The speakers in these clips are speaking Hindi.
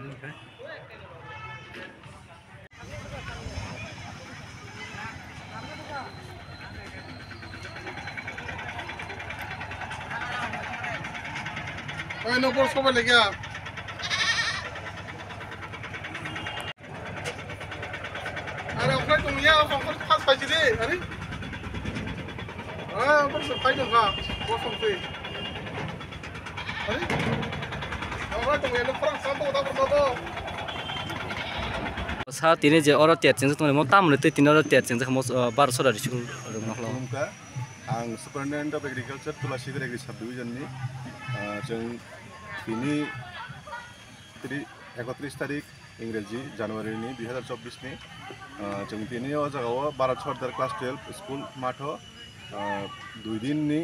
Ay, no por sobre le queda. Ada orang tu ya, orang tu pas pagi deh, hari. Orang tu pagi tu kan, orang tu. Hari. Orang tu yang orang satu tak bersatu. 사 tiene je oro tiat jeng tu mo tam le te tin oro tiat jeng mo 1200 dari sukul maklo ang Superintendent of Agriculture Tulasigar Agri Subdivision ni jeng ini 31 tarik इंग्रेजी जनवरी नि 2024 नि जों तिनी ओ जगाव भारत सरकार क्लास 12 स्कुल माथो 2 दिन नि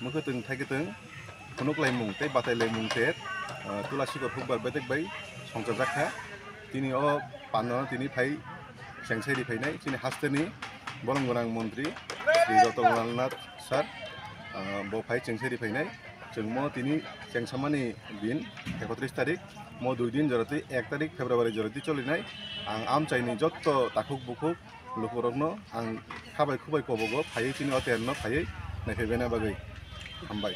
मखो जों थाइगोतों खुनुकलाय मुंते बातायलाय मुंते तुलासिगर फुकबार बेतेक बाय संसार जाखा तिनी ओ पानो तिनी फाइ सेंसारि फाइनाय तिनी हास्टेनि बलंगोनां मन्त्री श्री रतनलाल सर बो फाइ सेंसारि फाइनाय जों मो तिनी सेंसामानि दिन 31 तारिख मो 2 दिन जरती 1 तारिख फेब्रुवारी जरती चलिनाय आं आमचाइनि जत्त ताकुक बुकुक लुकुरकनो आं खाबाय खुबाय कबगो फायै तिनी अतेरनो फायै नायफैबायना बागै हामबाय।